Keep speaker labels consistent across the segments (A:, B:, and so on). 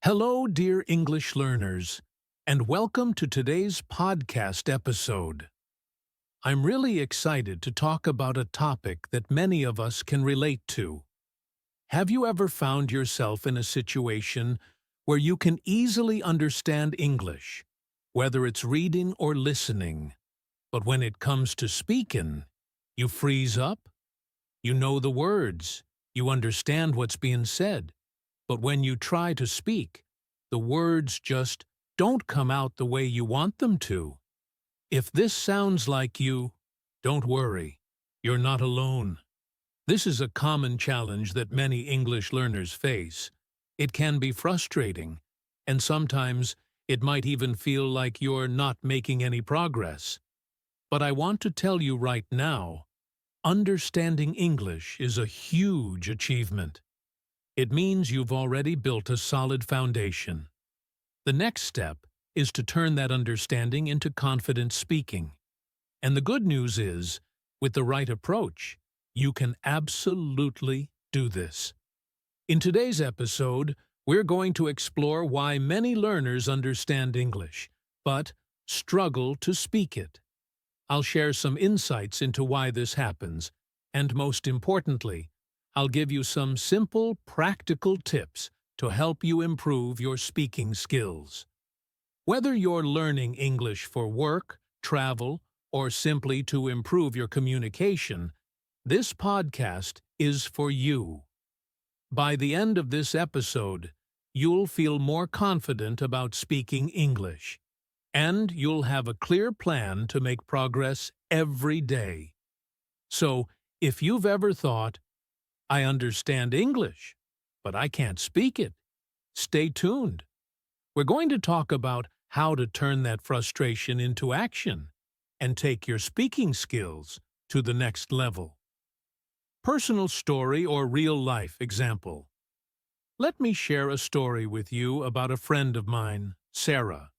A: Hello, dear English learners, and welcome to today's podcast episode. I'm really excited to talk about a topic that many of us can relate to. Have you ever found yourself in a situation where you can easily understand English, whether it's reading or listening, but when it comes to speaking, you freeze up? You know the words, you understand what's being said, but when you try to speak, the words just don't come out the way you want them to. If this sounds like you, don't worry, you're not alone. This is a common challenge that many English learners face. It can be frustrating, and sometimes it might even feel like you're not making any progress. But I want to tell you right now, understanding English is a huge achievement. It means you've already built a solid foundation. The next step is to turn that understanding into confident speaking. And the good news is, with the right approach, you can absolutely do this. In today's episode, we're going to explore why many learners understand English, but struggle to speak it. I'll share some insights into why this happens, and most importantly, I'll give you some simple, practical tips to help you improve your speaking skills. Whether you're learning English for work, travel, or simply to improve your communication, this podcast is for you. By the end of this episode, you'll feel more confident about speaking English, and you'll have a clear plan to make progress every day. So, if you've ever thought, I understand English, but I can't speak it, stay tuned. We're going to talk about how to turn that frustration into action and take your speaking skills to the next level. Personal story or real-life example. Let me share a story with you about a friend of mine, Sarah,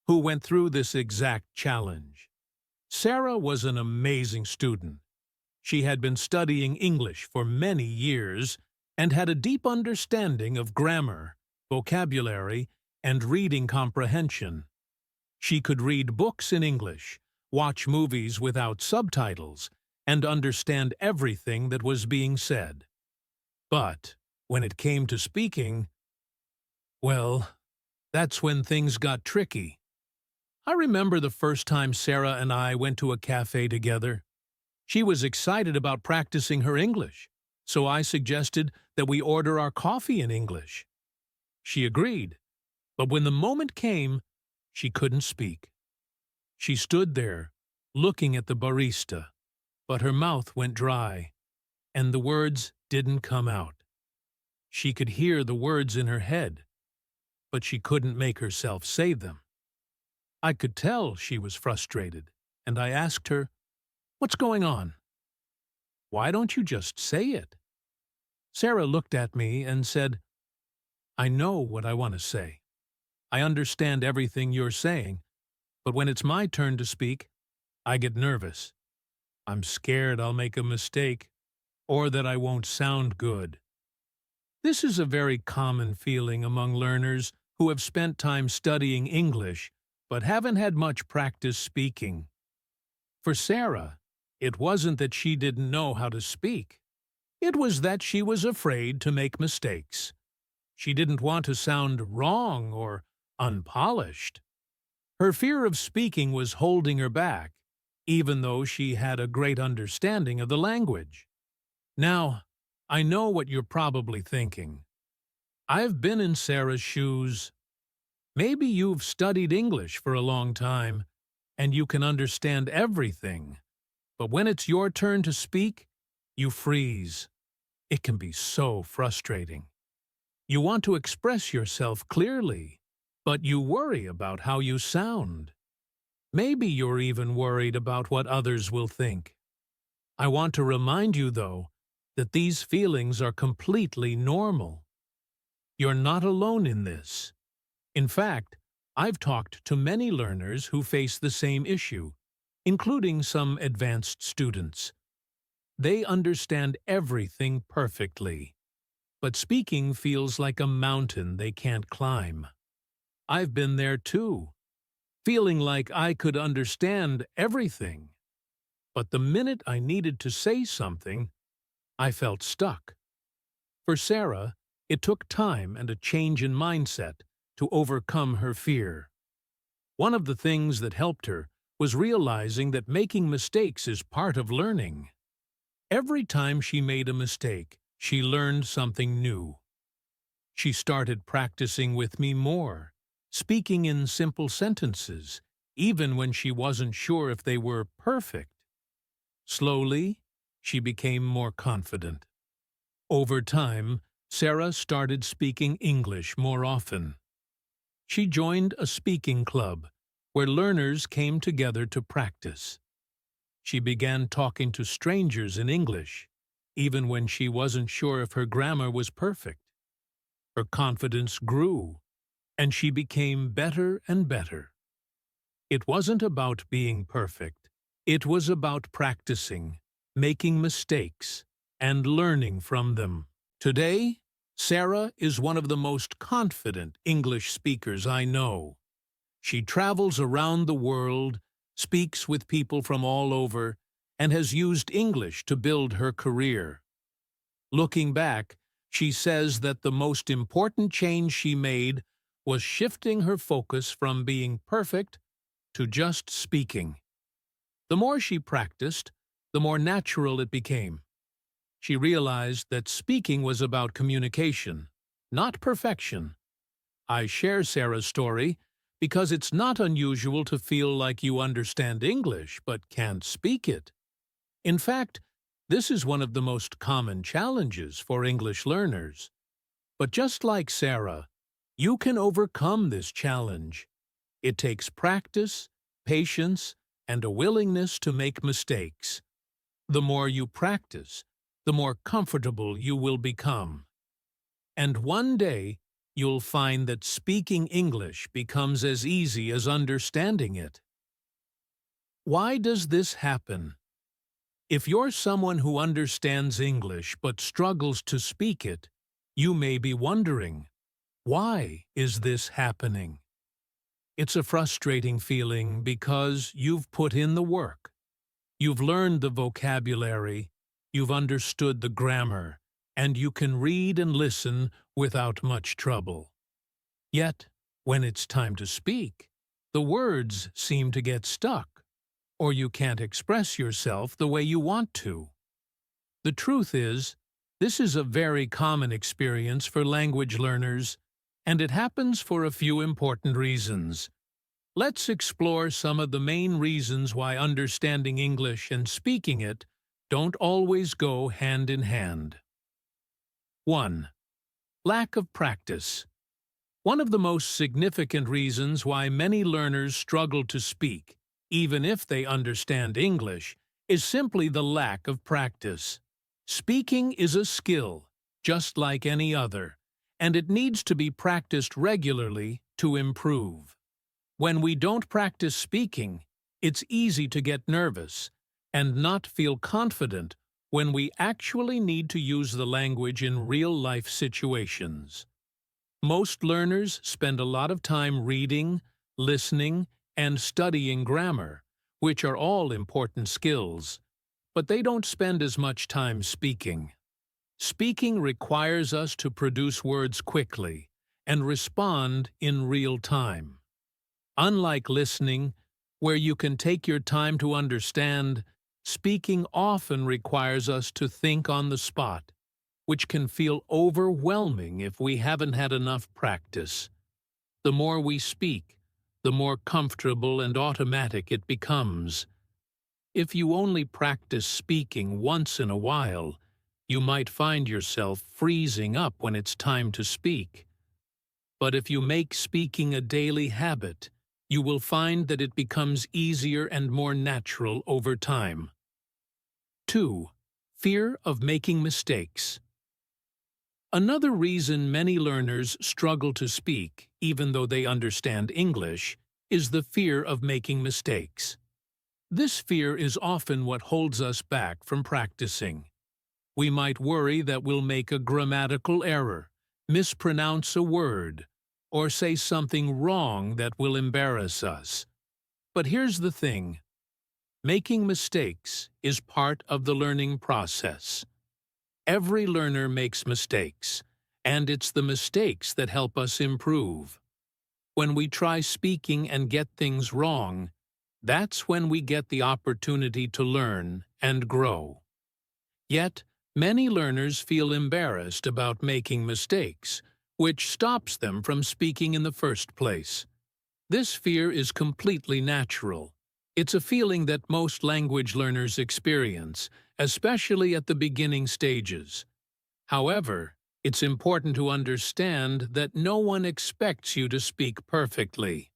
A: who went through this exact challenge. Sarah was an amazing student. She had been studying English for many years and had a deep understanding of grammar, vocabulary, and reading comprehension. She could read books in English, watch movies without subtitles, and understand everything that was being said. But when it came to speaking, well, that's when things got tricky. I remember the first time Sarah and I went to a cafe together. She was excited about practicing her English, so I suggested that we order our coffee in English. She agreed, but when the moment came, she couldn't speak. She stood there, looking at the barista, but her mouth went dry, and the words didn't come out. She could hear the words in her head, but she couldn't make herself say them. I could tell she was frustrated, and I asked her, "What's going on? Why don't you just say it?" Sarah looked at me and said, "I know what I want to say. I understand everything you're saying, but when it's my turn to speak, I get nervous. I'm scared I'll make a mistake, or that I won't sound good." This is a very common feeling among learners who have spent time studying English but haven't had much practice speaking. For Sarah, it wasn't that she didn't know how to speak. It was that she was afraid to make mistakes. She didn't want to sound wrong or unpolished. Her fear of speaking was holding her back, even though she had a great understanding of the language. Now, I know what you're probably thinking. I've been in Sarah's shoes. Maybe you've studied English for a long time, and you can understand everything. But when it's your turn to speak, you freeze. It can be so frustrating. You want to express yourself clearly, but you worry about how you sound. Maybe you're even worried about what others will think. I want to remind you, though, that these feelings are completely normal. You're not alone in this. In fact, I've talked to many learners who face the same issue, including some advanced students. They understand everything perfectly. but speaking feels like a mountain they can't climb. I've been there too, feeling like I could understand everything. But the minute I needed to say something, I felt stuck. For Sarah, it took time and a change in mindset to overcome her fear. One of the things that helped her was realizing that making mistakes is part of learning. Every time she made a mistake, she learned something new. She started practicing with me more, speaking in simple sentences, even when she wasn't sure if they were perfect. Slowly, she became more confident. Over time, Sarah started speaking English more often. She joined a speaking club where learners came together to practice. She began talking to strangers in English, even when she wasn't sure if her grammar was perfect. Her confidence grew, and she became better and better. It wasn't about being perfect. It was about practicing, making mistakes, and learning from them. Today, Sarah is one of the most confident English speakers I know. She travels around the world, speaks with people from all over, and has used English to build her career. Looking back, she says that the most important change she made was shifting her focus from being perfect to just speaking. The more she practiced, the more natural it became. She realized that speaking was about communication, not perfection. I share Sarah's story because it's not unusual to feel like you understand English but can't speak it. In fact, this is one of the most common challenges for English learners. But just like Sarah, you can overcome this challenge. It takes practice, patience, and a willingness to make mistakes. The more you practice, the more comfortable you will become. And one day, you'll find that speaking English becomes as easy as understanding it. Why does this happen? If you're someone who understands English but struggles to speak it, you may be wondering, why is this happening? It's a frustrating feeling because you've put in the work. You've learned the vocabulary, you've understood the grammar, and you can read and listen without much trouble. Yet, when it's time to speak, the words seem to get stuck, or you can't express yourself the way you want to. The truth is, this is a very common experience for language learners, and it happens for a few important reasons. Let's explore some of the main reasons why understanding English and speaking it don't always go hand in hand. 1. Lack of practice. One of the most significant reasons why many learners struggle to speak, even if they understand English, is simply the lack of practice. Speaking is a skill, just like any other, and it needs to be practiced regularly to improve. When we don't practice speaking, it's easy to get nervous and not feel confident when we actually need to use the language in real-life situations. Most learners spend a lot of time reading, listening, and studying grammar, which are all important skills, but they don't spend as much time speaking. Speaking requires us to produce words quickly and respond in real time. Unlike listening, where you can take your time to understand, speaking often requires us to think on the spot, which can feel overwhelming if we haven't had enough practice. The more we speak, the more comfortable and automatic it becomes. If you only practice speaking once in a while, you might find yourself freezing up when it's time to speak. But if you make speaking a daily habit, you will find that it becomes easier and more natural over time. 2. Fear of making mistakes. Another reason many learners struggle to speak, even though they understand English, is the fear of making mistakes. This fear is often what holds us back from practicing. We might worry that we'll make a grammatical error, mispronounce a word, or say something wrong that will embarrass us. But here's the thing. Making mistakes is part of the learning process. Every learner makes mistakes, and it's the mistakes that help us improve. When we try speaking and get things wrong, that's when we get the opportunity to learn and grow. Yet, many learners feel embarrassed about making mistakes, which stops them from speaking in the first place. This fear is completely natural. It's a feeling that most language learners experience, especially at the beginning stages. However, it's important to understand that no one expects you to speak perfectly.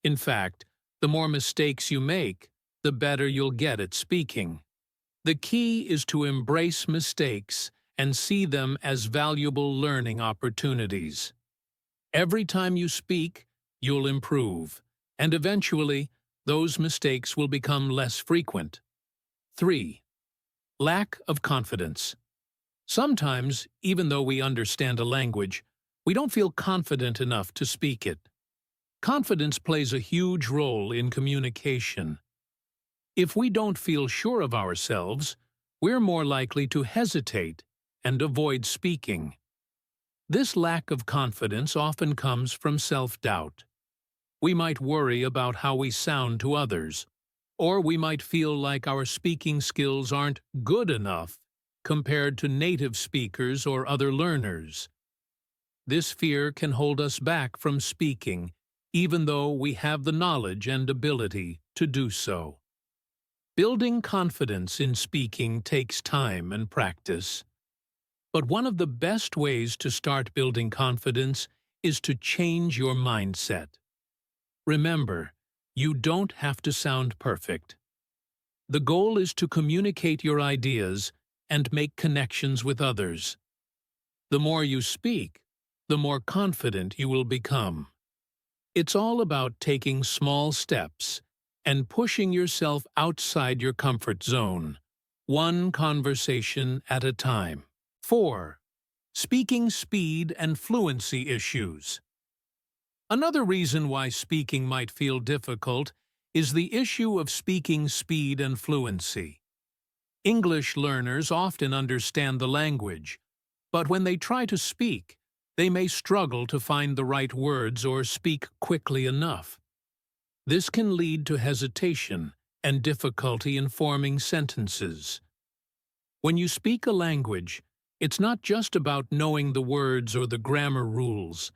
A: In fact, the more mistakes you make, the better you'll get at speaking. The key is to embrace mistakes and see them as valuable learning opportunities. Every time you speak, you'll improve, and eventually, those mistakes will become less frequent. 3. Lack of confidence. Sometimes, even though we understand a language, we don't feel confident enough to speak it. Confidence plays a huge role in communication. If we don't feel sure of ourselves, we're more likely to hesitate and avoid speaking. This lack of confidence often comes from self-doubt. We might worry about how we sound to others, or we might feel like our speaking skills aren't good enough compared to native speakers or other learners. This fear can hold us back from speaking, even though we have the knowledge and ability to do so. Building confidence in speaking takes time and practice. But one of the best ways to start building confidence is to change your mindset. Remember, you don't have to sound perfect. The goal is to communicate your ideas and make connections with others. The more you speak, the more confident you will become. It's all about taking small steps and pushing yourself outside your comfort zone, one conversation at a time. 4. Speaking speed and fluency issues. Another reason why speaking might feel difficult is the issue of speaking speed and fluency. English learners often understand the language, but when they try to speak, they may struggle to find the right words or speak quickly enough. This can lead to hesitation and difficulty in forming sentences. When you speak a language, it's not just about knowing the words or the grammar rules.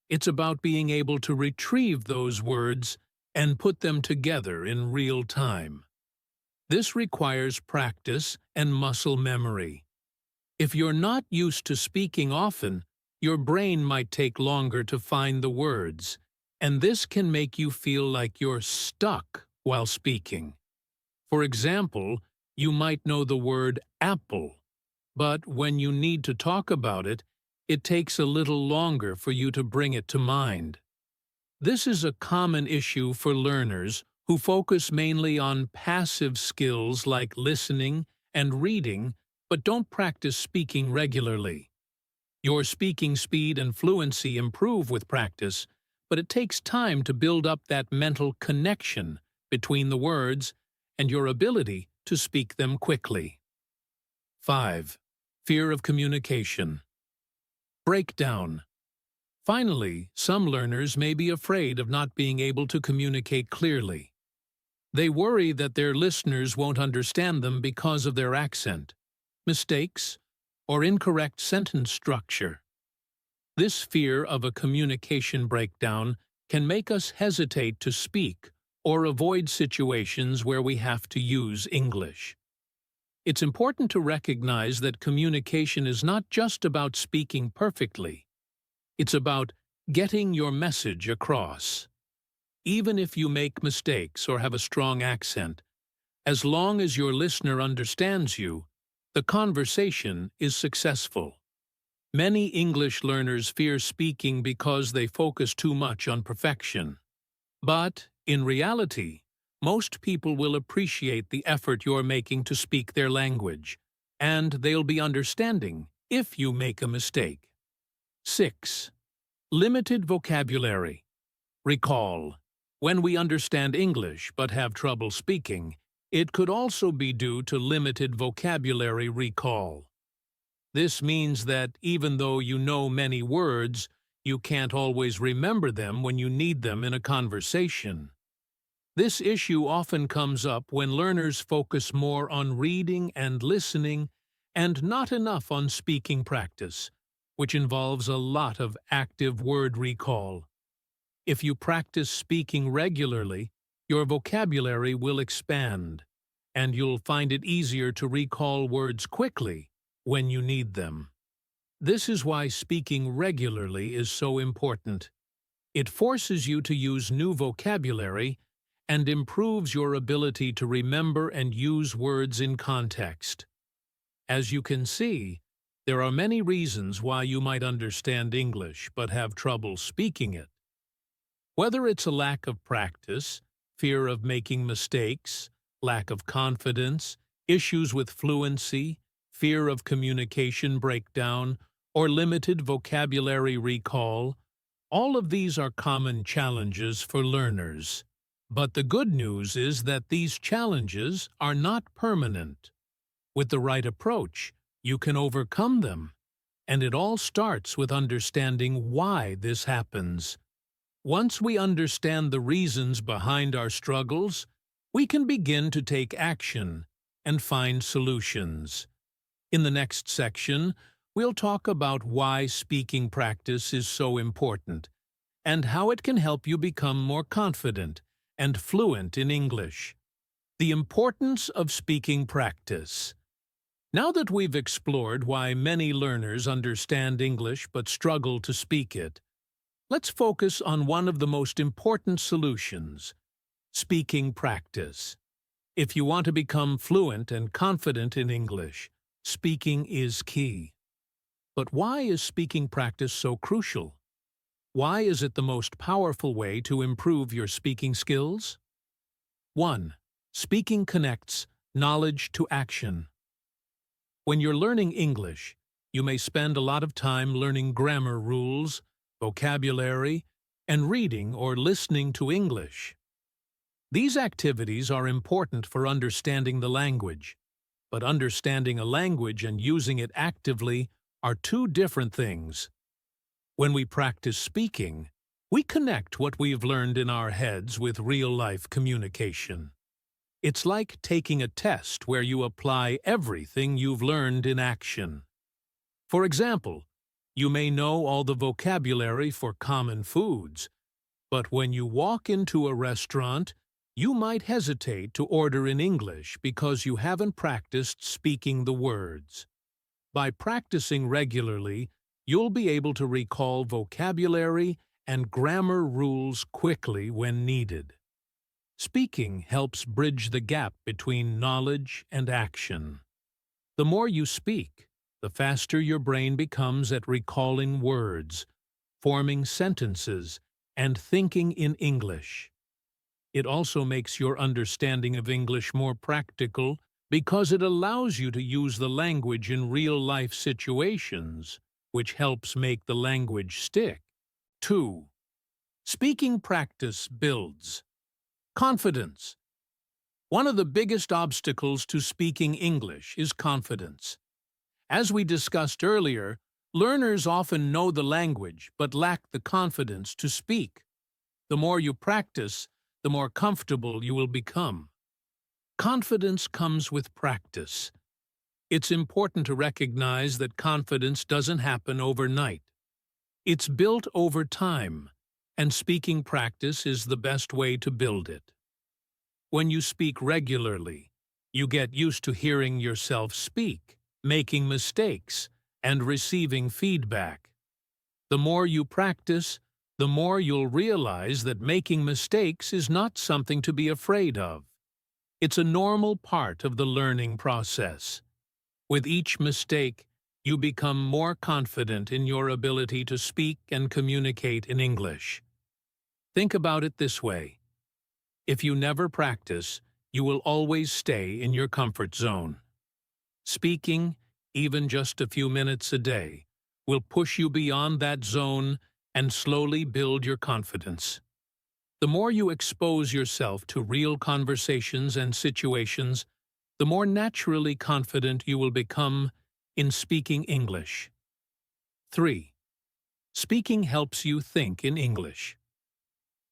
A: It's about being able to retrieve those words and put them together in real time. This requires practice and muscle memory. If you're not used to speaking often, your brain might take longer to find the words, and this can make you feel like you're stuck while speaking. For example, you might know the word apple, but when you need to talk about it, it takes a little longer for you to bring it to mind. This is a common issue for learners who focus mainly on passive skills like listening and reading, but don't practice speaking regularly. Your speaking speed and fluency improve with practice, but it takes time to build up that mental connection between the words and your ability to speak them quickly. 5. Fear of communication. Breakdown. Finally, some learners may be afraid of not being able to communicate clearly. They worry that their listeners won't understand them because of their accent, mistakes, or incorrect sentence structure. This fear of a communication breakdown can make us hesitate to speak or avoid situations where we have to use English. It's important to recognize that communication is not just about speaking perfectly. It's about getting your message across. Even if you make mistakes or have a strong accent, as long as your listener understands you, the conversation is successful. Many English learners fear speaking because they focus too much on perfection. But, in reality, most people will appreciate the effort you're making to speak their language, and they'll be understanding if you make a mistake. 6. Limited vocabulary. Recall. When we understand English but have trouble speaking, it could also be due to limited vocabulary recall. This means that even though you know many words, you can't always remember them when you need them in a conversation. This issue often comes up when learners focus more on reading and listening and not enough on speaking practice, which involves a lot of active word recall. If you practice speaking regularly, your vocabulary will expand, and you'll find it easier to recall words quickly when you need them. This is why speaking regularly is so important. It forces you to use new vocabulary and improves your ability to remember and use words in context. As you can see, there are many reasons why you might understand English but have trouble speaking it. Whether it's a lack of practice, fear of making mistakes, lack of confidence, issues with fluency, fear of communication breakdown, or limited vocabulary recall, all of these are common challenges for learners. But the good news is that these challenges are not permanent. With the right approach, you can overcome them, and it all starts with understanding why this happens. Once we understand the reasons behind our struggles, we can begin to take action and find solutions. In the next section, we'll talk about why speaking practice is so important and how it can help you become more confident and fluent in English. The importance of speaking practice. Now that we've explored why many learners understand English but struggle to speak it, let's focus on one of the most important solutions: speaking practice. If you want to become fluent and confident in English, speaking is key. But why is speaking practice so crucial? Why is it the most powerful way to improve your speaking skills? 1. Speaking connects knowledge to action. When you're learning English, you may spend a lot of time learning grammar rules, vocabulary, and reading or listening to English. These activities are important for understanding the language, but understanding a language and using it actively are two different things. When we practice speaking, we connect what we've learned in our heads with real-life communication. It's like taking a test where you apply everything you've learned in action. For example, you may know all the vocabulary for common foods, but when you walk into a restaurant, you might hesitate to order in English because you haven't practiced speaking the words. By practicing regularly, you'll be able to recall vocabulary and grammar rules quickly when needed. Speaking helps bridge the gap between knowledge and action. The more you speak, the faster your brain becomes at recalling words, forming sentences, and thinking in English. It also makes your understanding of English more practical because it allows you to use the language in real-life situations, which helps make the language stick. 2. Speaking practice builds confidence. One of the biggest obstacles to speaking English is confidence. As we discussed earlier, learners often know the language but lack the confidence to speak. The more you practice, the more comfortable you will become. Confidence comes with practice. It's important to recognize that confidence doesn't happen overnight. It's built over time, and speaking practice is the best way to build it. When you speak regularly, you get used to hearing yourself speak, making mistakes, and receiving feedback. The more you practice, the more you'll realize that making mistakes is not something to be afraid of. It's a normal part of the learning process. With each mistake, you become more confident in your ability to speak and communicate in English. Think about it this way. If you never practice, you will always stay in your comfort zone. Speaking, even just a few minutes a day, will push you beyond that zone and slowly build your confidence. The more you expose yourself to real conversations and situations, the more naturally confident you will become in speaking English. 3. Speaking helps you think in English.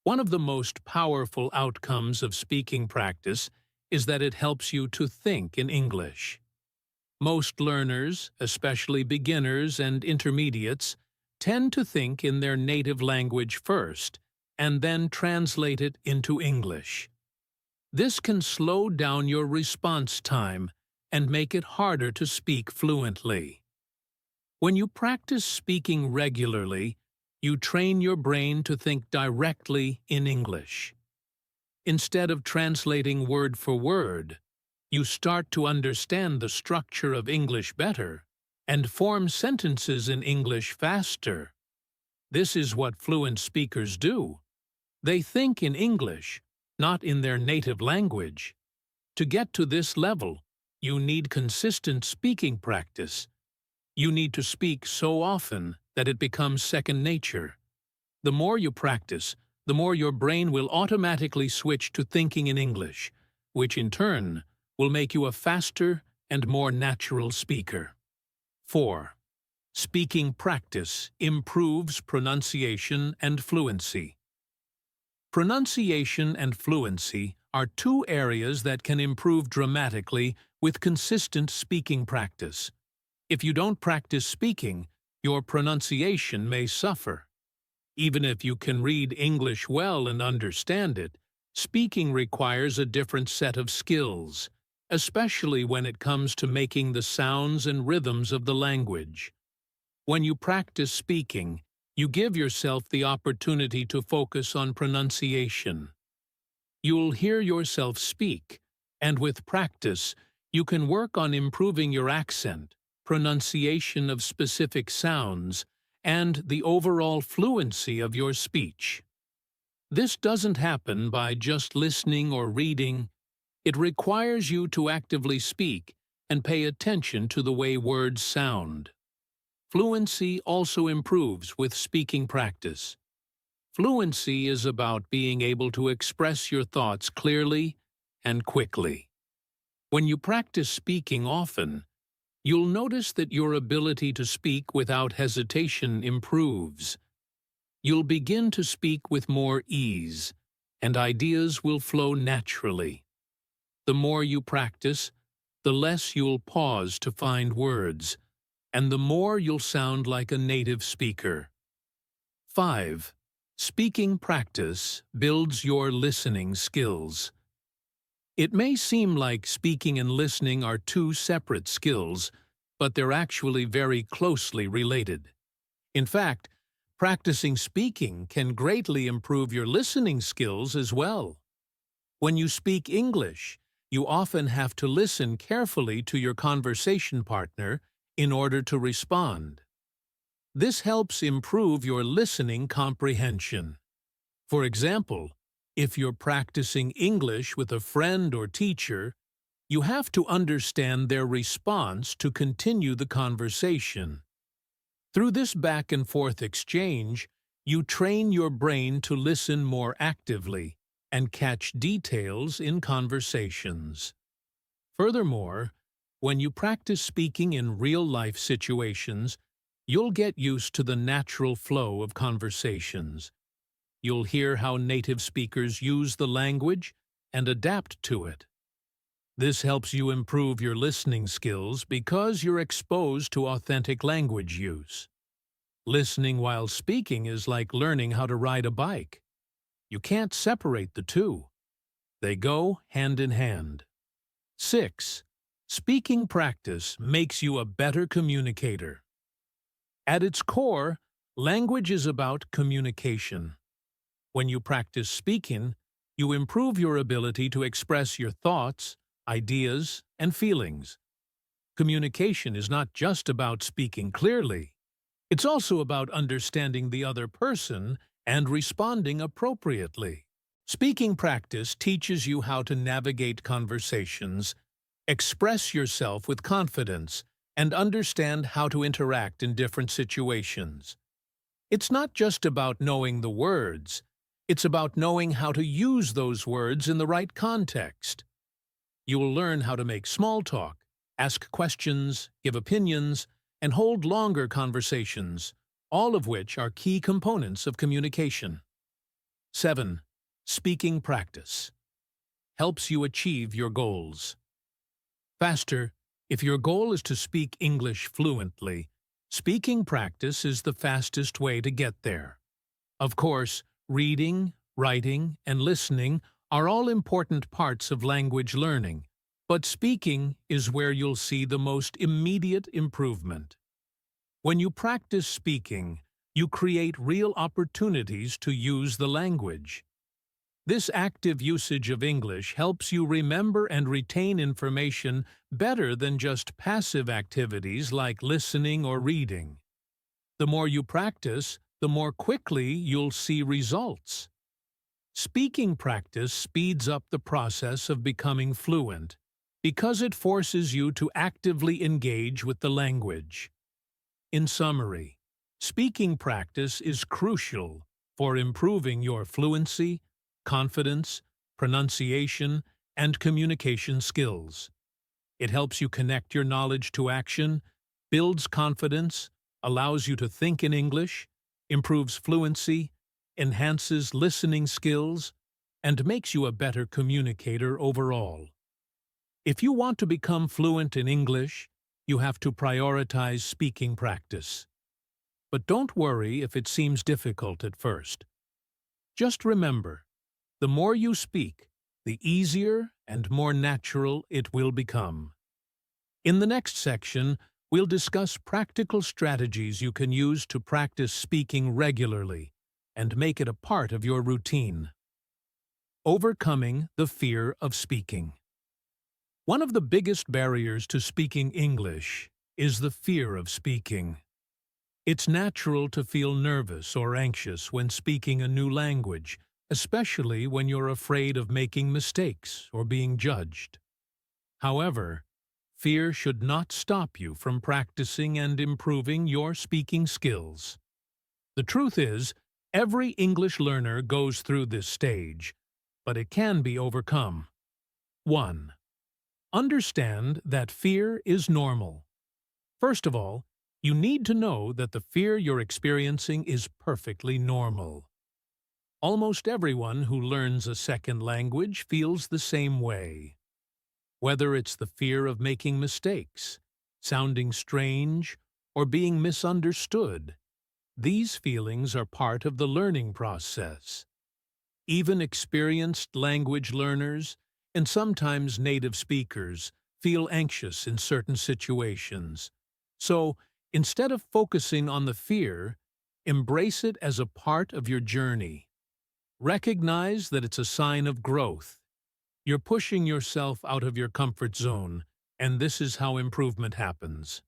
A: One of the most powerful outcomes of speaking practice is that it helps you to think in English. Most learners, especially beginners and intermediates, tend to think in their native language first and then translate it into English. This can slow down your response time and make it harder to speak fluently. When you practice speaking regularly, you train your brain to think directly in English. Instead of translating word for word, you start to understand the structure of English better and form sentences in English faster. This is what fluent speakers do. They think in English, not in their native language. To get to this level, you need consistent speaking practice. You need to speak so often that it becomes second nature. The more you practice, the more your brain will automatically switch to thinking in English, which in turn will make you a faster and more natural speaker. 4. Speaking practice improves pronunciation and fluency. Pronunciation and fluency are two areas that can improve dramatically with consistent speaking practice. If you don't practice speaking, your pronunciation may suffer. Even if you can read English well and understand it, speaking requires a different set of skills, especially when it comes to making the sounds and rhythms of the language. When you practice speaking, you give yourself the opportunity to focus on pronunciation. You'll hear yourself speak, and with practice, you can work on improving your accent, pronunciation of specific sounds, and the overall fluency of your speech. This doesn't happen by just listening or reading. It requires you to actively speak and pay attention to the way words sound. Fluency also improves with speaking practice. Fluency is about being able to express your thoughts clearly and quickly. When you practice speaking often, you'll notice that your ability to speak without hesitation improves. You'll begin to speak with more ease, and ideas will flow naturally. The more you practice, the less you'll pause to find words, and the more you'll sound like a native speaker. 5. Speaking practice builds your listening skills. It may seem like speaking and listening are two separate skills, but they're actually very closely related. In fact, practicing speaking can greatly improve your listening skills as well. When you speak English, you often have to listen carefully to your conversation partner in order to respond. This helps improve your listening comprehension. For example, if you're practicing English with a friend or teacher, you have to understand their response to continue the conversation. Through this back-and-forth exchange, you train your brain to listen more actively and catch details in conversations. Furthermore, when you practice speaking in real-life situations, you'll get used to the natural flow of conversations. You'll hear how native speakers use the language and adapt to it. This helps you improve your listening skills because you're exposed to authentic language use. Listening while speaking is like learning how to ride a bike. You can't separate the two. They go hand in hand. 6. Speaking practice makes you a better communicator. At its core, language is about communication. When you practice speaking, you improve your ability to express your thoughts, ideas, and feelings. Communication is not just about speaking clearly. It's also about understanding the other person and responding appropriately. Speaking practice teaches you how to navigate conversations, Express yourself with confidence and understand how to interact in different situations. It's not just about knowing the words, it's about knowing how to use those words in the right context. You will learn how to make small talk, ask questions, give opinions, and hold longer conversations, all of which are key components of communication. 7. Speaking practice helps you achieve your goals. Faster, if your goal is to speak English fluently, speaking practice is the fastest way to get there. Of course, reading, writing, and listening are all important parts of language learning, but speaking is where you'll see the most immediate improvement. When you practice speaking, you create real opportunities to use the language. This active usage of English helps you remember and retain information better than just passive activities like listening or reading. The more you practice, the more quickly you'll see results. Speaking practice speeds up the process of becoming fluent because it forces you to actively engage with the language. In summary, speaking practice is crucial for improving your fluency, confidence, pronunciation, and communication skills. It helps you connect your knowledge to action, builds confidence, allows you to think in English, improves fluency, enhances listening skills, and makes you a better communicator overall. If you want to become fluent in English, you have to prioritize speaking practice. But don't worry if it seems difficult at first. Just remember, the more you speak, the easier and more natural it will become. In the next section, we'll discuss practical strategies you can use to practice speaking regularly and make it a part of your routine. Overcoming the fear of speaking. One of the biggest barriers to speaking English is the fear of speaking. It's natural to feel nervous or anxious when speaking a new language, especially when you're afraid of making mistakes or being judged. However, fear should not stop you from practicing and improving your speaking skills. The truth is, every English learner goes through this stage, but it can be overcome. 1. Understand that fear is normal. First of all, you need to know that the fear you're experiencing is perfectly normal. Almost everyone who learns a second language feels the same way. Whether it's the fear of making mistakes, sounding strange, or being misunderstood, these feelings are part of the learning process. Even experienced language learners, and sometimes native speakers, feel anxious in certain situations. So, instead of focusing on the fear, embrace it as a part of your journey. Recognize that it's a sign of growth. You're pushing yourself out of your comfort zone, and this is how improvement happens.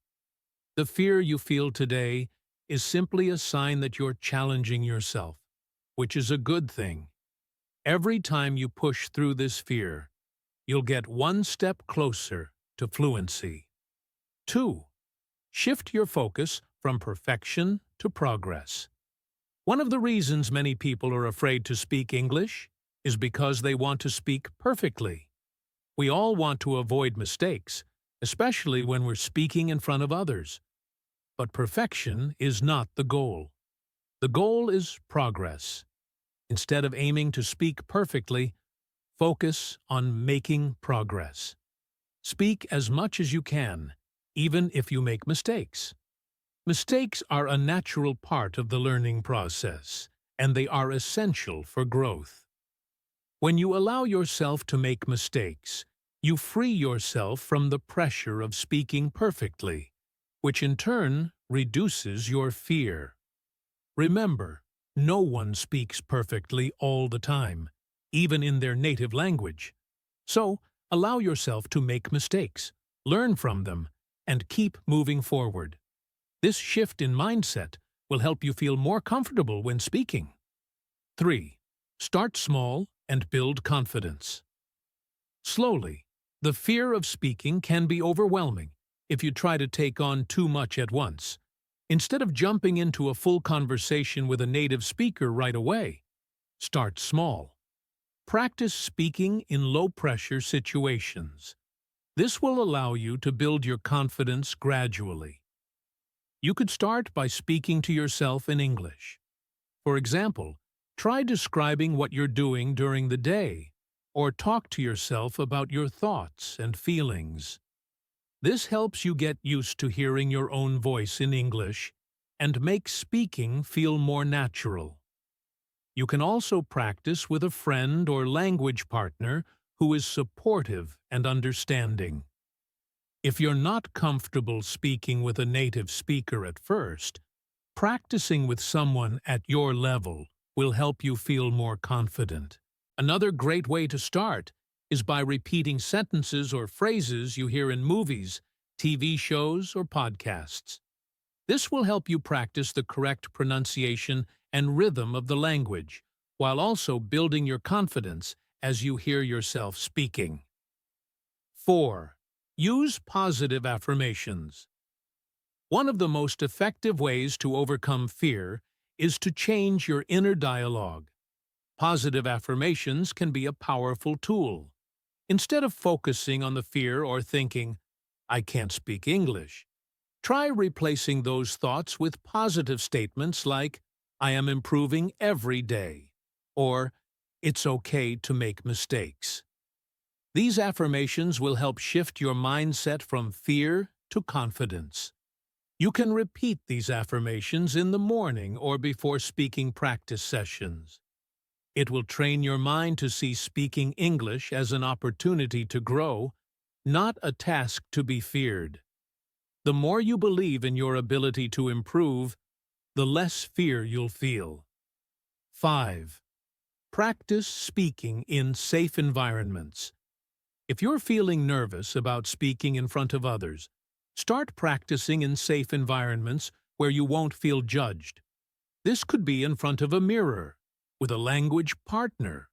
A: The fear you feel today is simply a sign that you're challenging yourself, which is a good thing. Every time you push through this fear, you'll get one step closer to fluency. 2. Shift your focus from perfection to progress. One of the reasons many people are afraid to speak English is because they want to speak perfectly. We all want to avoid mistakes, especially when we're speaking in front of others. But perfection is not the goal. The goal is progress. Instead of aiming to speak perfectly, focus on making progress. Speak as much as you can, even if you make mistakes. Mistakes are a natural part of the learning process, and they are essential for growth. When you allow yourself to make mistakes, you free yourself from the pressure of speaking perfectly, which in turn reduces your fear. Remember, no one speaks perfectly all the time, even in their native language. So, allow yourself to make mistakes, learn from them, and keep moving forward. This shift in mindset will help you feel more comfortable when speaking. 3. Start small and build confidence. Slowly, The fear of speaking can be overwhelming if you try to take on too much at once. Instead of jumping into a full conversation with a native speaker right away, start small. Practice speaking in low-pressure situations. This will allow you to build your confidence gradually. You could start by speaking to yourself in English. For example, try describing what you're doing during the day, or talk to yourself about your thoughts and feelings. This helps you get used to hearing your own voice in English and makes speaking feel more natural. You can also practice with a friend or language partner who is supportive and understanding. If you're not comfortable speaking with a native speaker at first, practicing with someone at your level will help you feel more confident. Another great way to start is by repeating sentences or phrases you hear in movies, TV shows, or podcasts. This will help you practice the correct pronunciation and rhythm of the language, while also building your confidence as you hear yourself speaking. 4. Use positive affirmations. One of the most effective ways to overcome fear is to change your inner dialogue. Positive affirmations can be a powerful tool. Instead of focusing on the fear or thinking, "I can't speak English," try replacing those thoughts with positive statements like, "I am improving every day," or "It's okay to make mistakes." These affirmations will help shift your mindset from fear to confidence. You can repeat these affirmations in the morning or before speaking practice sessions. It will train your mind to see speaking English as an opportunity to grow, not a task to be feared. The more you believe in your ability to improve, the less fear you'll feel. 5. Practice speaking in safe environments. If you're feeling nervous about speaking in front of others, start practicing in safe environments where you won't feel judged. This could be in front of a mirror, with a language partner,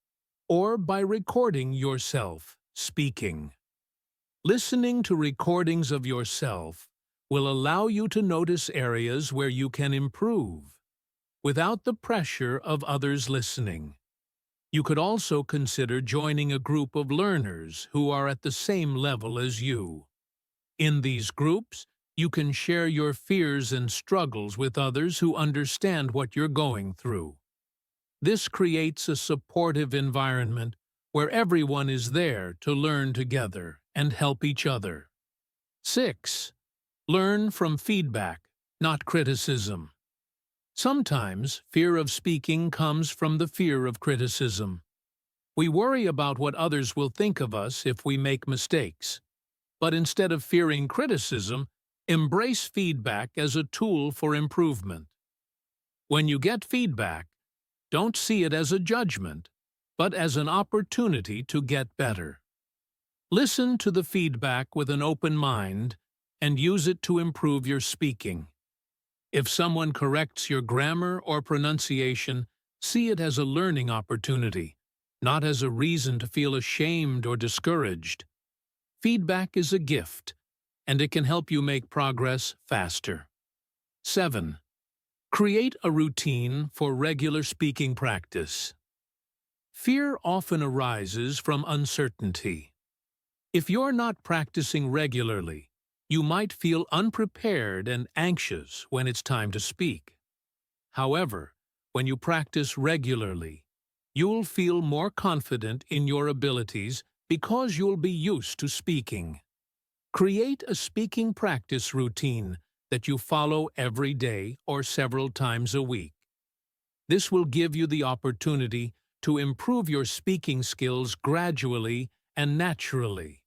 A: or by recording yourself speaking. Listening to recordings of yourself will allow you to notice areas where you can improve, without the pressure of others listening. You could also consider joining a group of learners who are at the same level as you. In these groups, you can share your fears and struggles with others who understand what you're going through. This creates a supportive environment where everyone is there to learn together and help each other. 6. Learn from feedback, not criticism. Sometimes fear of speaking comes from the fear of criticism. We worry about what others will think of us if we make mistakes. But instead of fearing criticism, embrace feedback as a tool for improvement. When you get feedback, don't see it as a judgment, but as an opportunity to get better. Listen to the feedback with an open mind and use it to improve your speaking. If someone corrects your grammar or pronunciation, see it as a learning opportunity, not as a reason to feel ashamed or discouraged. Feedback is a gift, and it can help you make progress faster. 7. Create a routine for regular speaking practice. Fear often arises from uncertainty. If you're not practicing regularly, you might feel unprepared and anxious when it's time to speak. However, when you practice regularly, you'll feel more confident in your abilities because you'll be used to speaking. Create a speaking practice routine that you follow every day or several times a week. This will give you the opportunity to improve your speaking skills gradually and naturally.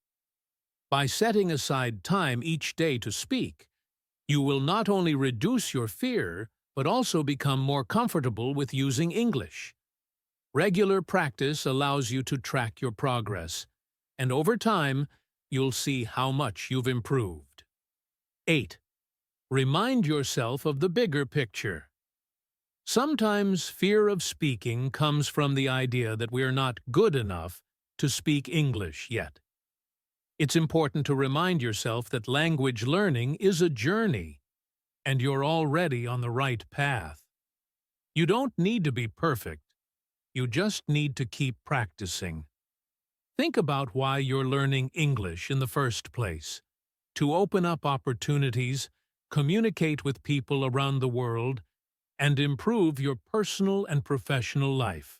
A: By setting aside time each day to speak, you will not only reduce your fear, but also become more comfortable with using English. Regular practice allows you to track your progress, and over time, you'll see how much you've improved. 8. Remind yourself of the bigger picture. Sometimes fear of speaking comes from the idea that we are not good enough to speak English yet. It's important to remind yourself that language learning is a journey, and you're already on the right path. You don't need to be perfect. You just need to keep practicing. Think about why you're learning English in the first place: to open up opportunities, communicate with people around the world, and improve your personal and professional life.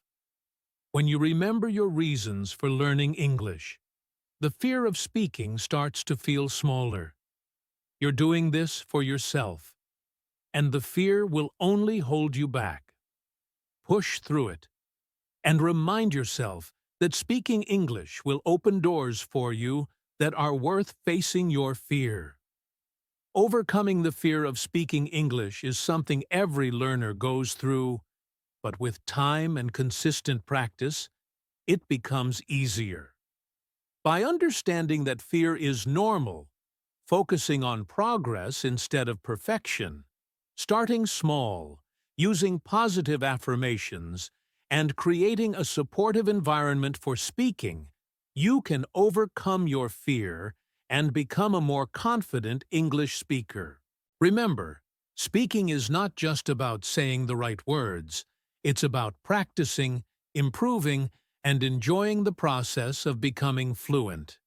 A: When you remember your reasons for learning English, the fear of speaking starts to feel smaller. You're doing this for yourself, and the fear will only hold you back. Push through it, and remind yourself that speaking English will open doors for you that are worth facing your fear. Overcoming the fear of speaking English is something every learner goes through, but with time and consistent practice, it becomes easier. By understanding that fear is normal, focusing on progress instead of perfection, starting small, using positive affirmations, and creating a supportive environment for speaking, you can overcome your fear and become a more confident English speaker. Remember, speaking is not just about saying the right words. It's about practicing, improving, and enjoying the process of becoming fluent.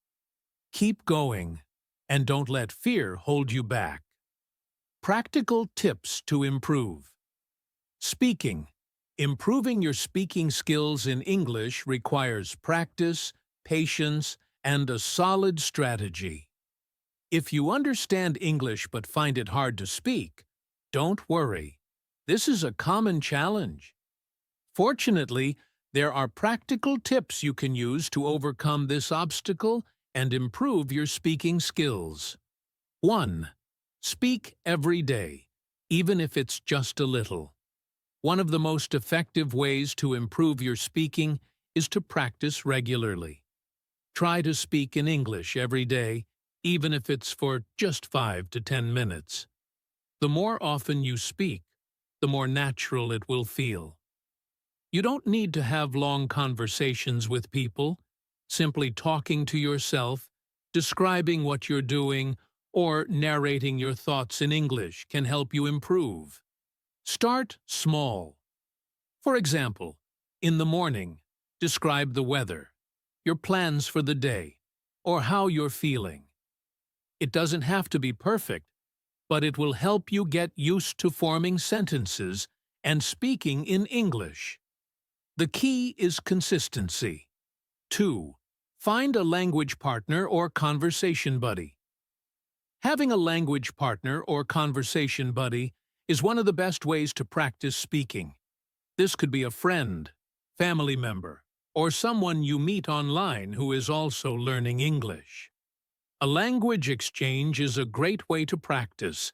A: Keep going, and don't let fear hold you back. Practical tips to improve. Speaking. Improving your speaking skills in English requires practice, patience, and a solid strategy. If you understand English but find it hard to speak, don't worry. This is a common challenge. Fortunately, there are practical tips you can use to overcome this obstacle and improve your speaking skills. 1. Speak every day, even if it's just a little. One of the most effective ways to improve your speaking is to practice regularly. Try to speak in English every day, even if it's for just 5 to 10 minutes. The more often you speak, the more natural it will feel. You don't need to have long conversations with people. Simply talking to yourself, describing what you're doing, or narrating your thoughts in English can help you improve. Start small. For example, in the morning, describe the weather, your plans for the day, or how you're feeling. It doesn't have to be perfect, but it will help you get used to forming sentences and speaking in English. The key is consistency. 2. Find a language partner or conversation buddy. Having a language partner or conversation buddy is one of the best ways to practice speaking. This could be a friend, family member, or someone you meet online who is also learning English. A language exchange is a great way to practice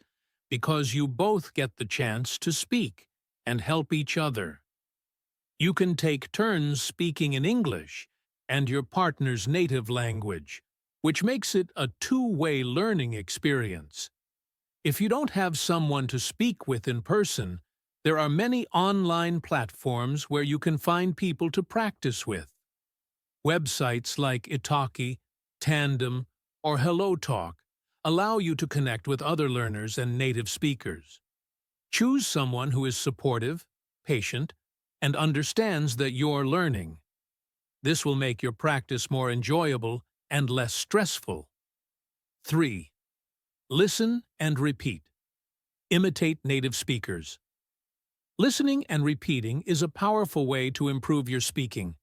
A: because you both get the chance to speak and help each other. You can take turns speaking in English and your partner's native language, which makes it a two-way learning experience. If you don't have someone to speak with in person, there are many online platforms where you can find people to practice with. Websites like Italki, Tandem, or HelloTalk allow you to connect with other learners and native speakers. Choose someone who is supportive, patient, and understands that you're learning. This will make your practice more enjoyable and less stressful. 3. Listen and repeat. Imitate native speakers. Listening and repeating is a powerful way to improve your speaking.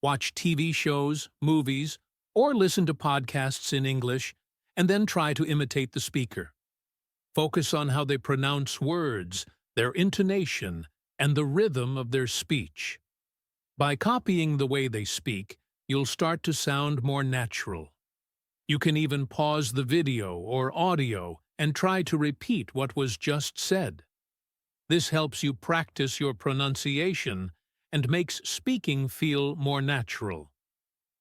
A: Watch TV shows, movies, or listen to podcasts in English, and then try to imitate the speaker. Focus on how they pronounce words, their intonation, and the rhythm of their speech. By copying the way they speak, you'll start to sound more natural. You can even pause the video or audio and try to repeat what was just said. This helps you practice your pronunciation and makes speaking feel more natural.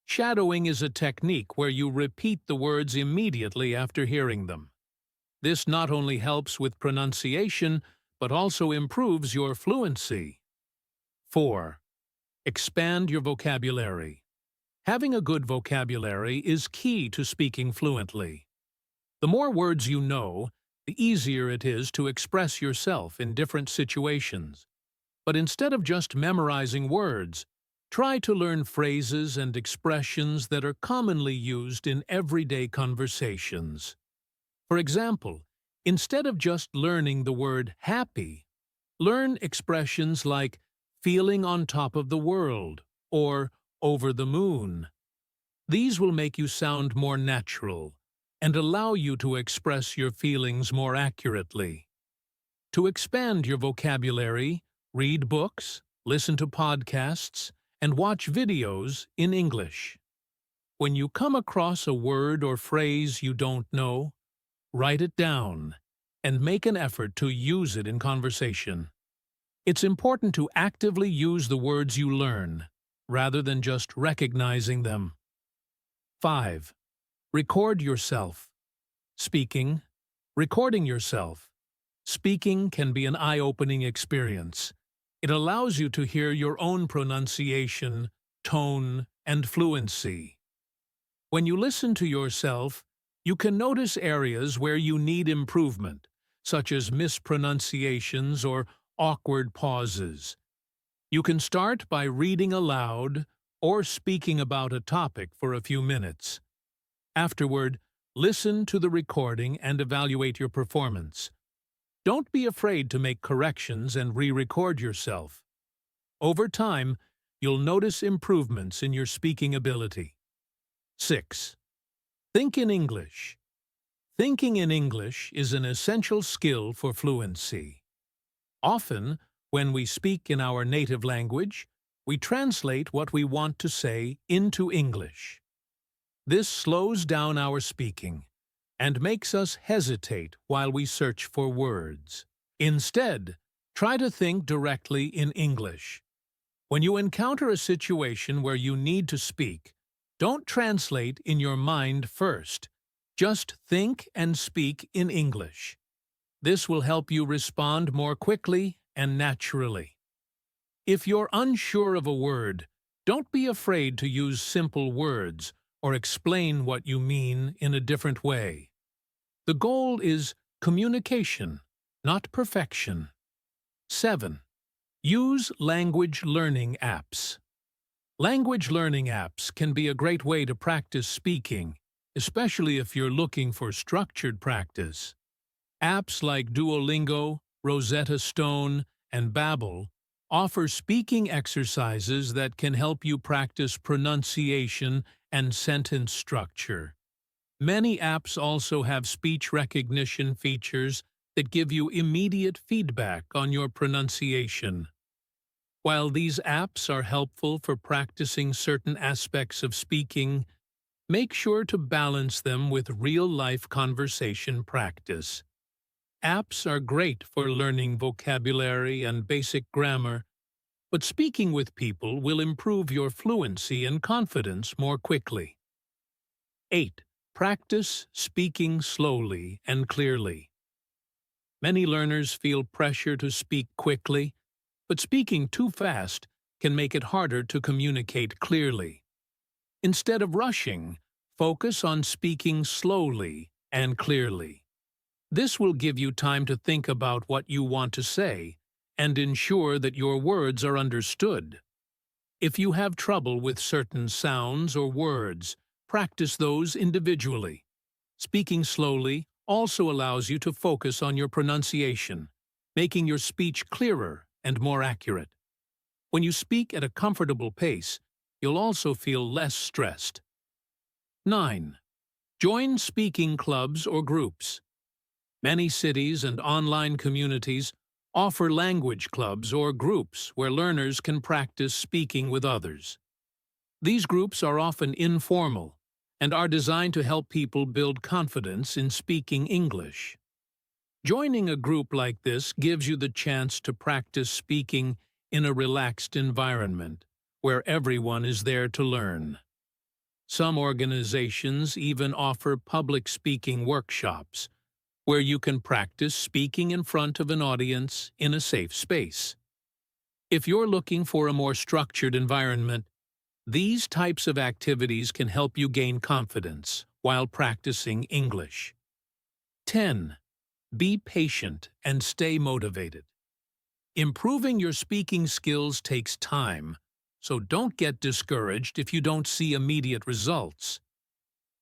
A: Shadowing is a technique where you repeat the words immediately after hearing them. This not only helps with pronunciation, but also improves your fluency. 4. Expand your vocabulary. Having a good vocabulary is key to speaking fluently. The more words you know, the easier it is to express yourself in different situations. But instead of just memorizing words, try to learn phrases and expressions that are commonly used in everyday conversations. For example, instead of just learning the word happy, learn expressions like feeling on top of the world or over the moon. These will make you sound more natural and allow you to express your feelings more accurately. To expand your vocabulary, read books, listen to podcasts, and watch videos in English. When you come across a word or phrase you don't know, write it down and make an effort to use it in conversation. It's important to actively use the words you learn, rather than just recognizing them. 5. Record yourself. Speaking. Recording yourself. Speaking can be an eye-opening experience. It allows you to hear your own pronunciation, tone, and fluency. When you listen to yourself, you can notice areas where you need improvement, such as mispronunciations or awkward pauses. You can start by reading aloud or speaking about a topic for a few minutes. Afterward, listen to the recording and evaluate your performance. Don't be afraid to make corrections and re-record yourself. Over time, you'll notice improvements in your speaking ability. 6. Think in English. Thinking in English is an essential skill for fluency. Often, when we speak in our native language, we translate what we want to say into English. This slows down our speaking and makes us hesitate while we search for words. Instead, try to think directly in English. When you encounter a situation where you need to speak, don't translate in your mind first. Just think and speak in English. This will help you respond more quickly and naturally. If you're unsure of a word, don't be afraid to use simple words or explain what you mean in a different way. The goal is communication, not perfection. 7. Use language learning apps. Language learning apps can be a great way to practice speaking, especially if you're looking for structured practice. Apps like Duolingo, Rosetta Stone, and Babbel offer speaking exercises that can help you practice pronunciation and sentence structure. Many apps also have speech recognition features that give you immediate feedback on your pronunciation. While these apps are helpful for practicing certain aspects of speaking, make sure to balance them with real-life conversation practice. Apps are great for learning vocabulary and basic grammar, but speaking with people will improve your fluency and confidence more quickly. 8. Practice speaking slowly and clearly. Many learners feel pressure to speak quickly, but speaking too fast can make it harder to communicate clearly. Instead of rushing, focus on speaking slowly and clearly. This will give you time to think about what you want to say and ensure that your words are understood. If you have trouble with certain sounds or words, practice those individually. Speaking slowly also allows you to focus on your pronunciation, making your speech clearer and more accurate. When you speak at a comfortable pace, you'll also feel less stressed. 9. Join speaking clubs or groups. Many cities and online communities offer language clubs or groups where learners can practice speaking with others. These groups are often informal and are designed to help people build confidence in speaking English. Joining a group like this gives you the chance to practice speaking in a relaxed environment where everyone is there to learn. Some organizations even offer public speaking workshops, where you can practice speaking in front of an audience in a safe space. If you're looking for a more structured environment, These types of activities can help you gain confidence while practicing English. 10. Be patient and stay motivated. Improving your speaking skills takes time, so don't get discouraged if you don't see immediate results.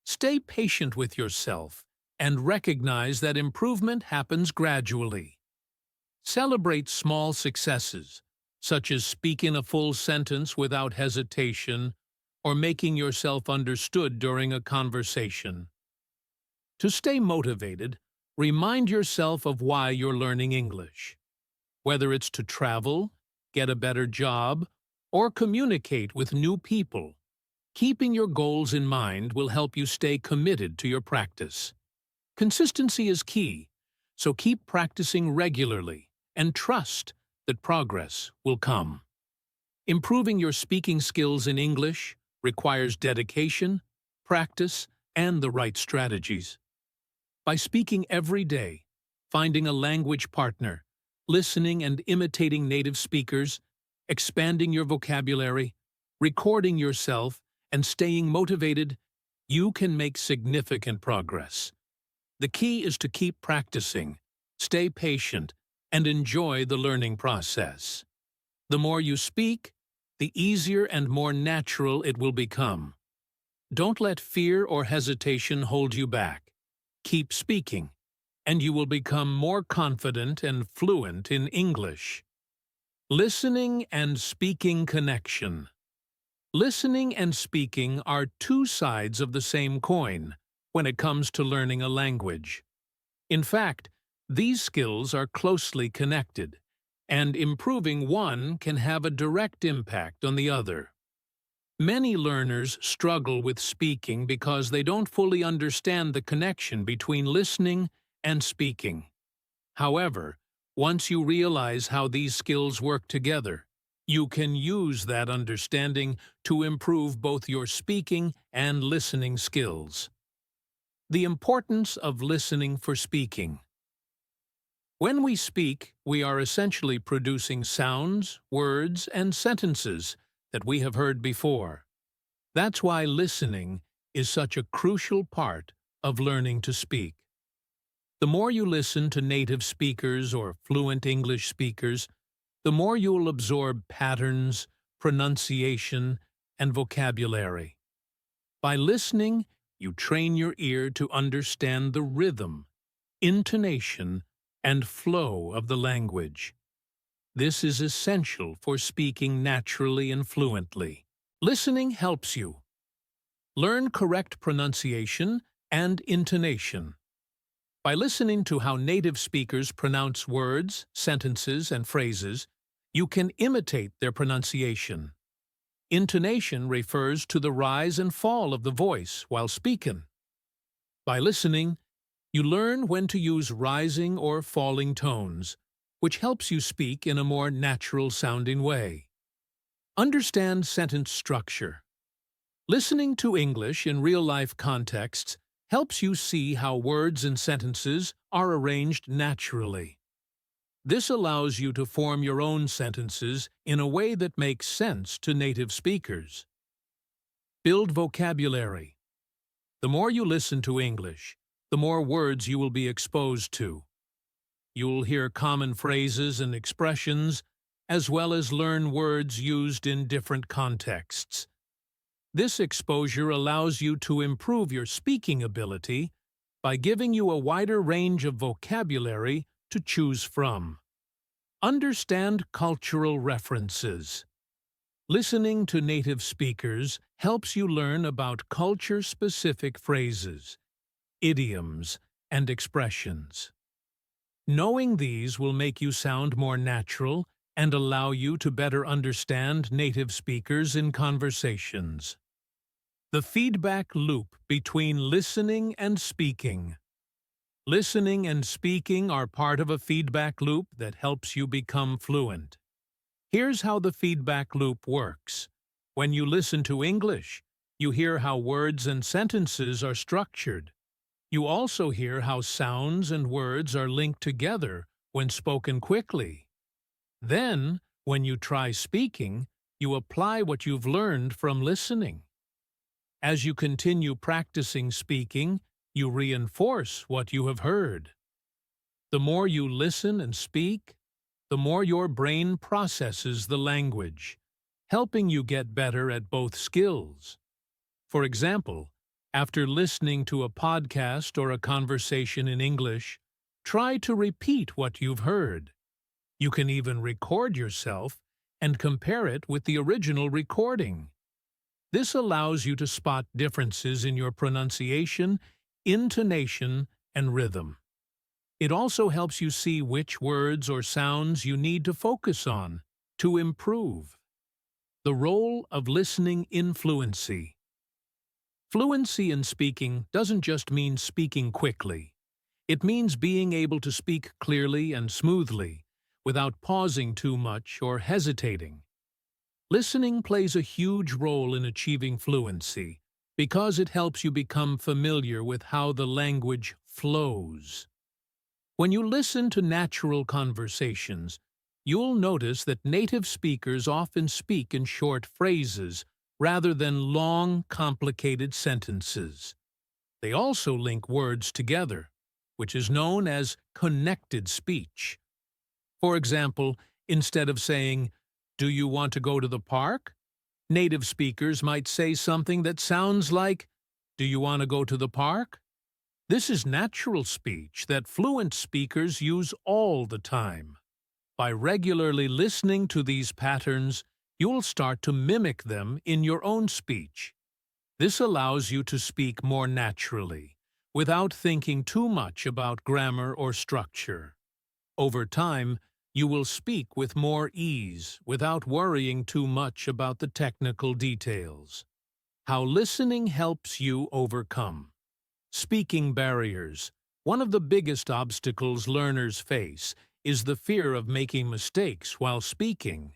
A: Stay patient with yourself and recognize that improvement happens gradually. Celebrate small successes, such as speaking a full sentence without hesitation or making yourself understood during a conversation. To stay motivated, remind yourself of why you're learning English. Whether it's to travel, get a better job, or communicate with new people, keeping your goals in mind will help you stay committed to your practice. Consistency is key, so keep practicing regularly and trust that progress will come. Improving your speaking skills in English requires dedication, practice, and the right strategies. By speaking every day, finding a language partner, listening and imitating native speakers, expanding your vocabulary, recording yourself, and staying motivated, you can make significant progress. The key is to keep practicing, stay patient, and enjoy the learning process. The more you speak, the easier and more natural it will become. Don't let fear or hesitation hold you back. Keep speaking, and you will become more confident and fluent in English. Listening and speaking connection. Listening and speaking are two sides of the same coin when it comes to learning a language. In fact, these skills are closely connected, and improving one can have a direct impact on the other. Many learners struggle with speaking because they don't fully understand the connection between listening and speaking. However, once you realize how these skills work together, you can use that understanding to improve both your speaking and listening skills. The importance of listening for speaking. When we speak, we are essentially producing sounds, words, and sentences that we have heard before. That's why listening is such a crucial part of learning to speak. The more you listen to native speakers or fluent English speakers, the more you'll absorb patterns, pronunciation, and vocabulary. By listening, you train your ear to understand the rhythm, intonation, and flow of the language. This is essential for speaking naturally and fluently. Listening helps you learn correct pronunciation and intonation. By listening to how native speakers pronounce words, sentences, and phrases, you can imitate their pronunciation. Intonation refers to the rise and fall of the voice while speaking. By listening, you learn when to use rising or falling tones, which helps you speak in a more natural-sounding way. Understand sentence structure. Listening to English in real-life contexts helps you see how words and sentences are arranged naturally. This allows you to form your own sentences in a way that makes sense to native speakers. Build vocabulary. The more you listen to English, the more words you will be exposed to. You'll hear common phrases and expressions, as well as learn words used in different contexts. This exposure allows you to improve your speaking ability by giving you a wider range of vocabulary to choose from. Understand cultural references. Listening to native speakers helps you learn about culture-specific phrases, idioms, and expressions. Knowing these will make you sound more natural and allow you to better understand native speakers in conversations. The feedback loop between listening and speaking. Listening and speaking are part of a feedback loop that helps you become fluent. Here's how the feedback loop works. When you listen to English, you hear how words and sentences are structured. You also hear how sounds and words are linked together when spoken quickly. Then, when you try speaking, you apply what you've learned from listening. As you continue practicing speaking, you reinforce what you have heard. The more you listen and speak, the more your brain processes the language, helping you get better at both skills. For example, after listening to a podcast or a conversation in English, try to repeat what you've heard. You can even record yourself and compare it with the original recording. This allows you to spot differences in your pronunciation, intonation, and rhythm. It also helps you see which words or sounds you need to focus on to improve. The role of listening in fluency. Fluency in speaking doesn't just mean speaking quickly. It means being able to speak clearly and smoothly, without pausing too much or hesitating. Listening plays a huge role in achieving fluency because it helps you become familiar with how the language flows. When you listen to natural conversations, you'll notice that native speakers often speak in short phrases rather than long, complicated sentences. They also link words together, which is known as connected speech. For example, instead of saying, "Do you want to go to the park?" native speakers might say something that sounds like, "Do you want to go to the park?" This is natural speech that fluent speakers use all the time. By regularly listening to these patterns, you'll start to mimic them in your own speech. This allows you to speak more naturally, without thinking too much about grammar or structure. Over time, you will speak with more ease without worrying too much about the technical details. How listening helps you overcome. Speaking barriers. One of the biggest obstacles learners face is the fear of making mistakes while speaking.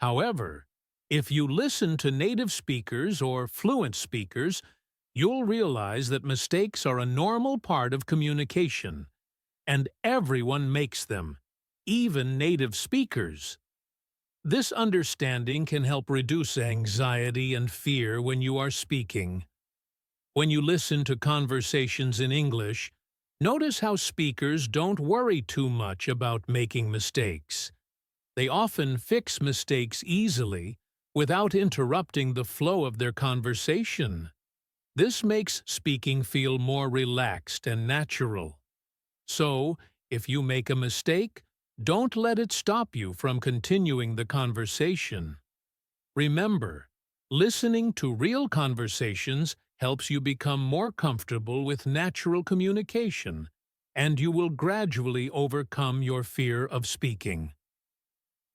A: However, if you listen to native speakers or fluent speakers, you'll realize that mistakes are a normal part of communication, and everyone makes them, even native speakers. This understanding can help reduce anxiety and fear when you are speaking. When you listen to conversations in English, notice how speakers don't worry too much about making mistakes. They often fix mistakes easily without interrupting the flow of their conversation. This makes speaking feel more relaxed and natural. So, if you make a mistake, don't let it stop you from continuing the conversation. Remember, listening to real conversations helps you become more comfortable with natural communication, and you will gradually overcome your fear of speaking.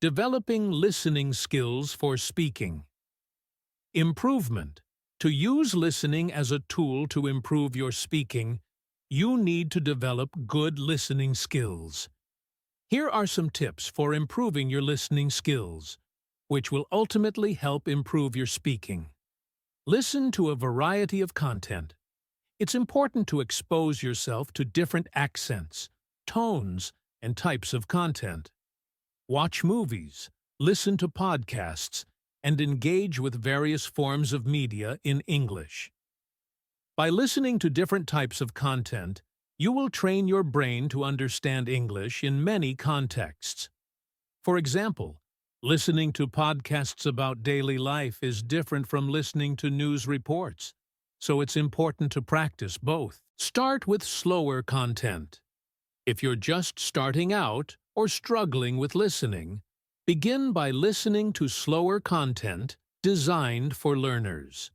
A: Developing listening skills for speaking. Improvement. To use listening as a tool to improve your speaking, you need to develop good listening skills. Here are some tips for improving your listening skills, which will ultimately help improve your speaking. Listen to a variety of content. It's important to expose yourself to different accents, tones, and types of content. Watch movies, listen to podcasts, and engage with various forms of media in English. By listening to different types of content, you will train your brain to understand English in many contexts. For example, listening to podcasts about daily life is different from listening to news reports, so it's important to practice both. Start with slower content. If you're just starting out or struggling with listening, begin by listening to slower content designed for learners.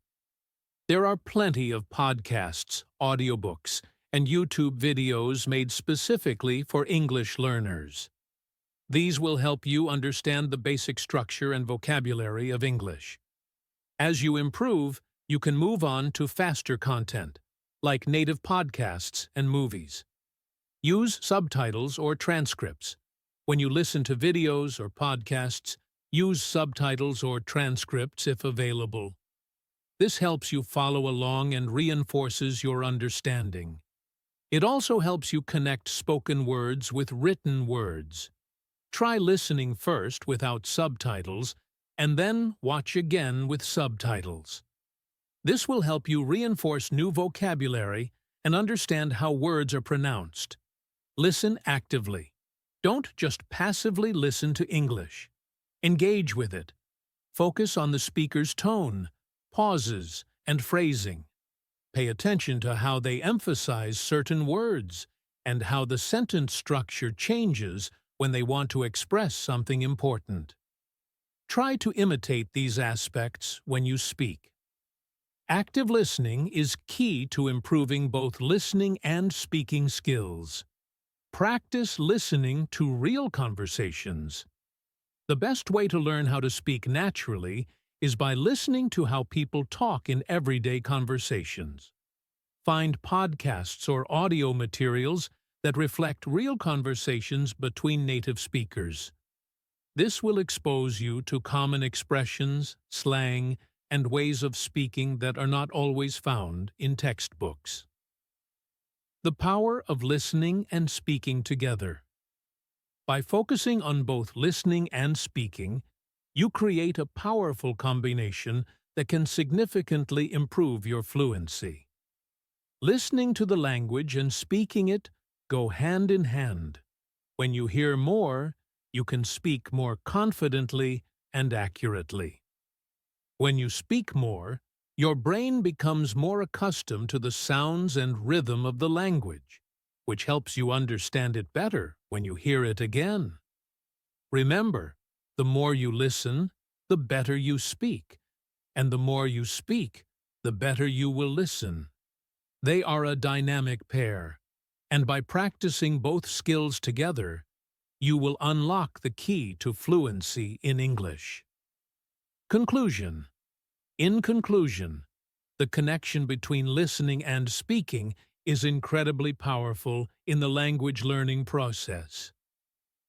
A: There are plenty of podcasts, audiobooks, and YouTube videos made specifically for English learners. These will help you understand the basic structure and vocabulary of English. As you improve, you can move on to faster content, like native podcasts and movies. Use subtitles or transcripts. When you listen to videos or podcasts, use subtitles or transcripts if available. This helps you follow along and reinforces your understanding. It also helps you connect spoken words with written words. Try listening first without subtitles and then watch again with subtitles. This will help you reinforce new vocabulary and understand how words are pronounced. Listen actively. Don't just passively listen to English. Engage with it. Focus on the speaker's tone, pauses, and phrasing. Pay attention to how they emphasize certain words and how the sentence structure changes when they want to express something important. Try to imitate these aspects when you speak. Active listening is key to improving both listening and speaking skills. Practice listening to real conversations. The best way to learn how to speak naturally is by listening to how people talk in everyday conversations. Find podcasts or audio materials that reflect real conversations between native speakers. This will expose you to common expressions, slang, and ways of speaking that are not always found in textbooks. The power of listening and speaking together. By focusing on both listening and speaking, you create a powerful combination that can significantly improve your fluency. Listening to the language and speaking it go hand in hand. When you hear more, you can speak more confidently and accurately. When you speak more, your brain becomes more accustomed to the sounds and rhythm of the language, which helps you understand it better when you hear it again. Remember, the more you listen, the better you speak, and the more you speak, the better you will listen. They are a dynamic pair, and by practicing both skills together, you will unlock the key to fluency in English. Conclusion. In conclusion, the connection between listening and speaking is incredibly powerful in the language learning process.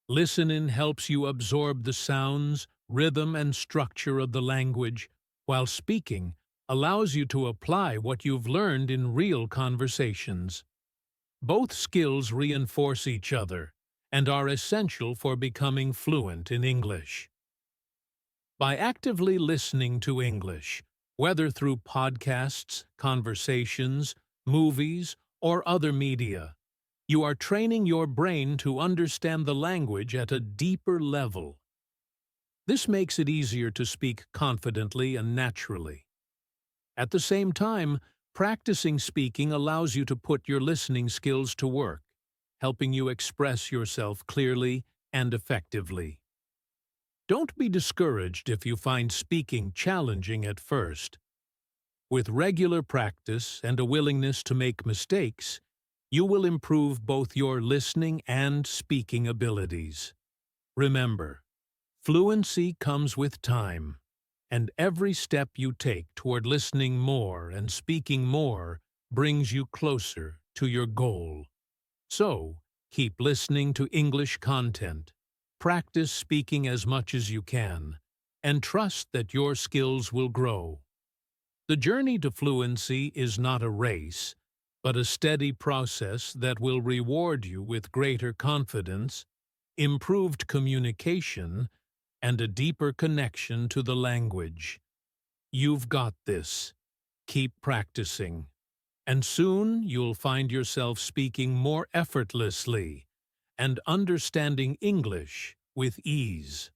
A: Listening helps you absorb the sounds, rhythm, and structure of the language, while speaking allows you to apply what you've learned in real conversations. Both skills reinforce each other and are essential for becoming fluent in English. By actively listening to English, whether through podcasts, conversations, movies, or other media, you are training your brain to understand the language at a deeper level. This makes it easier to speak confidently and naturally. At the same time, practicing speaking allows you to put your listening skills to work, helping you express yourself clearly and effectively. Don't be discouraged if you find speaking challenging at first. With regular practice and a willingness to make mistakes, you will improve both your listening and speaking abilities. Remember, fluency comes with time, and every step you take toward listening more and speaking more brings you closer to your goal. So, keep listening to English content, practice speaking as much as you can, and trust that your skills will grow. The journey to fluency is not a race, but a steady process that will reward you with greater confidence, improved communication, and a deeper connection to the language. You've got this. Keep practicing, and soon you'll find yourself speaking more effortlessly and understanding English with ease.